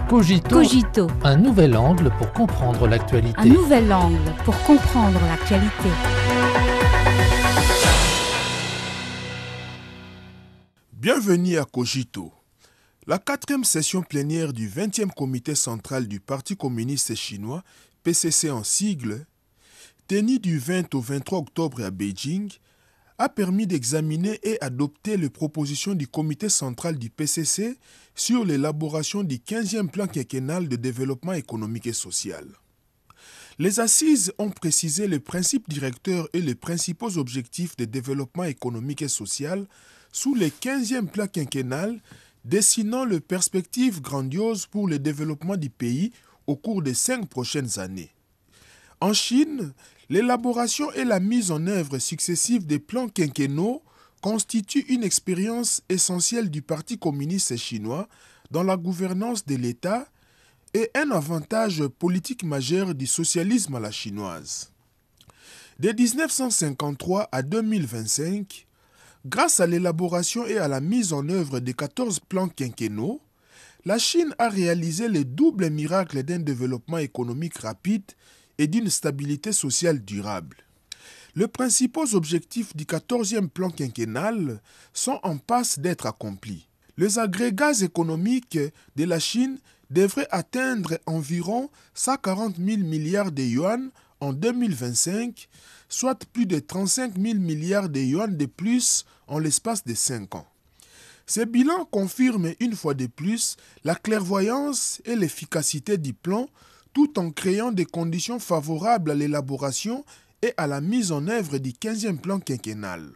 Cogito, Cogito, un nouvel angle pour comprendre l'actualité. un nouvel angle pour comprendre l'actualité. Bienvenue à Cogito. La 4e session plénière du 20e comité central du Parti communiste chinois, PCC en sigle, tenue du 20 au 23 octobre à Beijing, a permis d'examiner et adopter les propositions du comité central du PCC sur l'élaboration du 15e plan quinquennal de développement économique et social. Les assises ont précisé les principes directeurs et les principaux objectifs de développement économique et social sous le 15e plan quinquennal, dessinant les perspectives grandioses pour le développement du pays au cours des 5 prochaines années. En Chine, l'élaboration et la mise en œuvre successive des plans quinquennaux constituent une expérience essentielle du Parti communiste chinois dans la gouvernance de l'État et un avantage politique majeur du socialisme à la chinoise. De 1953 à 2025, grâce à l'élaboration et à la mise en œuvre des 14 plans quinquennaux, la Chine a réalisé le double miracle d'un développement économique rapide et d'une stabilité sociale durable. Les principaux objectifs du 14e plan quinquennal sont en passe d'être accomplis. Les agrégats économiques de la Chine devraient atteindre environ 140 000 milliards de yuan en 2025, soit plus de 35 000 milliards de yuan de plus en l'espace de 5 ans. Ce bilan confirme une fois de plus la clairvoyance et l'efficacité du plan tout en créant des conditions favorables à l'élaboration et à la mise en œuvre du 15e plan quinquennal.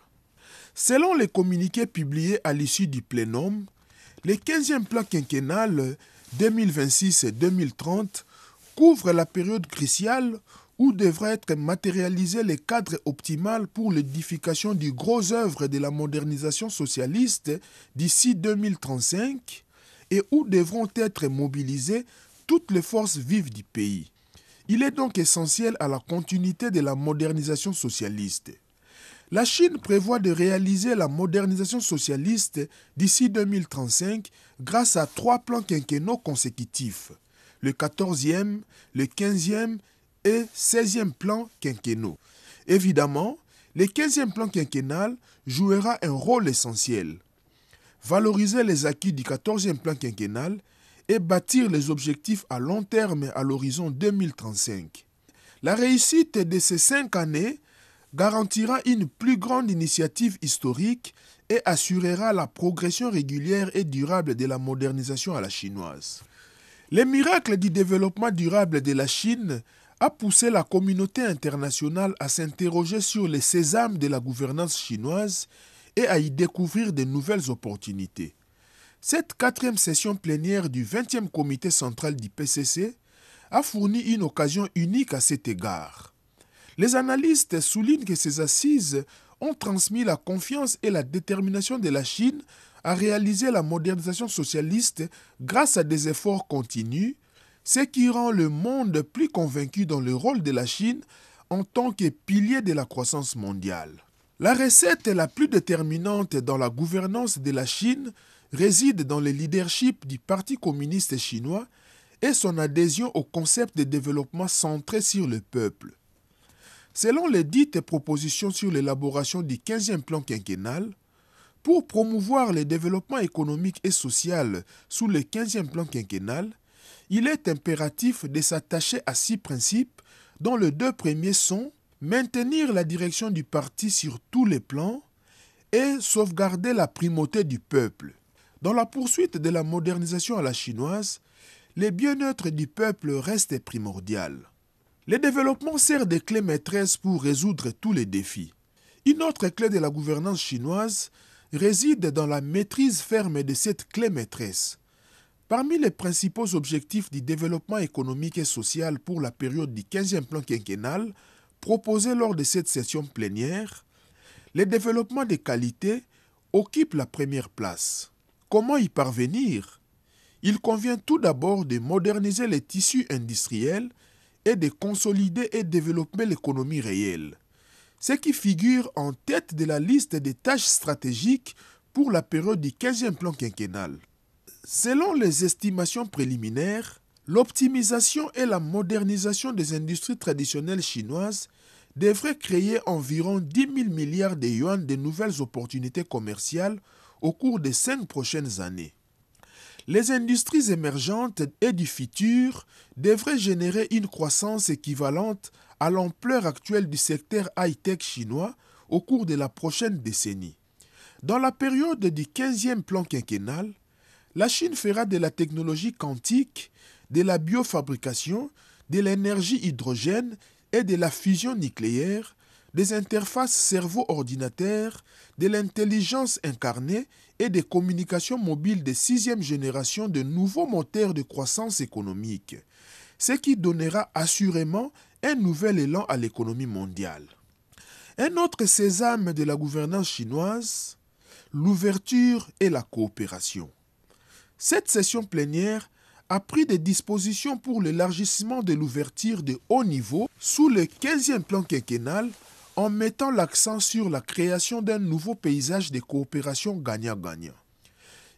Selon les communiqués publiés à l'issue du plénum, le 15e plan quinquennal 2026-2030 couvre la période cruciale où devrait être matérialisé le cadre optimal pour l'édification du gros œuvre de la modernisation socialiste d'ici 2035 et où devront être mobilisées toutes les forces vives du pays. Il est donc essentiel à la continuité de la modernisation socialiste. La Chine prévoit de réaliser la modernisation socialiste d'ici 2035 grâce à 3 plans quinquennaux consécutifs, le 14e, le 15e et 16e plan quinquennaux. Évidemment, le 15e plan quinquennal jouera un rôle essentiel. Valoriser les acquis du 14e plan quinquennal et bâtir les objectifs à long terme à l'horizon 2035. La réussite de ces 5 années garantira une plus grande initiative historique et assurera la progression régulière et durable de la modernisation à la chinoise. Les miracles du développement durable de la Chine a poussé la communauté internationale à s'interroger sur les sésames de la gouvernance chinoise et à y découvrir de nouvelles opportunités. Cette 4e session plénière du 20e comité central du PCC a fourni une occasion unique à cet égard. Les analystes soulignent que ces assises ont transmis la confiance et la détermination de la Chine à réaliser la modernisation socialiste grâce à des efforts continus, ce qui rend le monde plus convaincu dans le rôle de la Chine en tant que pilier de la croissance mondiale. La recette la plus déterminante dans la gouvernance de la Chine réside dans le leadership du Parti communiste chinois et son adhésion au concept de développement centré sur le peuple. Selon les dites propositions sur l'élaboration du 15e plan quinquennal, pour promouvoir le développement économique et social sous le 15e plan quinquennal, il est impératif de s'attacher à 6 principes dont les 2 premiers sont maintenir la direction du parti sur tous les plans et sauvegarder la primauté du peuple. Dans la poursuite de la modernisation à la chinoise, le bien-être du peuple reste primordial. Le développement sert de clé maîtresse pour résoudre tous les défis. Une autre clé de la gouvernance chinoise réside dans la maîtrise ferme de cette clé maîtresse. Parmi les principaux objectifs du développement économique et social pour la période du 15e plan quinquennal proposé lors de cette session plénière, le développement de qualité occupe la première place. Comment y parvenir? Il convient tout d'abord de moderniser les tissus industriels et de consolider et développer l'économie réelle, ce qui figure en tête de la liste des tâches stratégiques pour la période du 15e plan quinquennal. Selon les estimations préliminaires, l'optimisation et la modernisation des industries traditionnelles chinoises devraient créer environ 10 000 milliards de yuan de nouvelles opportunités commerciales au cours des 5 prochaines années. Les industries émergentes et du futur devraient générer une croissance équivalente à l'ampleur actuelle du secteur high-tech chinois au cours de la prochaine décennie. Dans la période du 15e plan quinquennal, la Chine fera de la technologie quantique, de la biofabrication, de l'énergie hydrogène et de la fusion nucléaire, des interfaces cerveau-ordinateur, de l'intelligence incarnée et des communications mobiles de 6e génération de nouveaux moteurs de croissance économique, ce qui donnera assurément un nouvel élan à l'économie mondiale. Un autre sésame de la gouvernance chinoise, l'ouverture et la coopération. Cette session plénière a pris des dispositions pour l'élargissement de l'ouverture de haut niveau sous le 15e plan quinquennal en mettant l'accent sur la création d'un nouveau paysage de coopération gagnant-gagnant.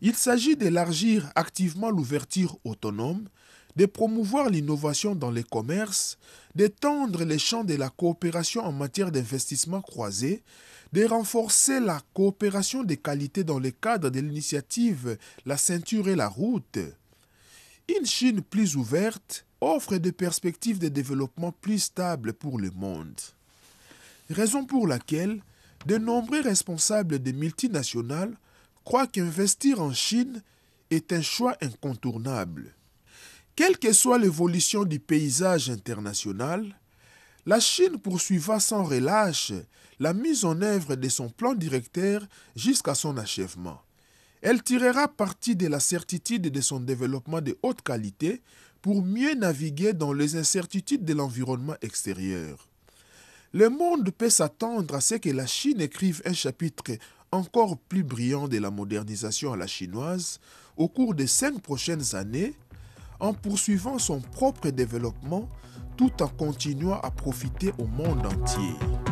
Il s'agit d'élargir activement l'ouverture autonome, de promouvoir l'innovation dans les commerces, d'étendre les champs de la coopération en matière d'investissement croisé, de renforcer la coopération de qualité dans le cadre de l'initiative La ceinture et la route. Une Chine plus ouverte offre des perspectives de développement plus stables pour le monde. Raison pour laquelle de nombreux responsables des multinationales croient qu'investir en Chine est un choix incontournable. Quelle que soit l'évolution du paysage international, la Chine poursuivra sans relâche la mise en œuvre de son plan directeur jusqu'à son achèvement. Elle tirera parti de la certitude de son développement de haute qualité pour mieux naviguer dans les incertitudes de l'environnement extérieur. Le monde peut s'attendre à ce que la Chine écrive un chapitre encore plus brillant de la modernisation à la chinoise au cours des 5 prochaines années, en poursuivant son propre développement tout en continuant à profiter au monde entier.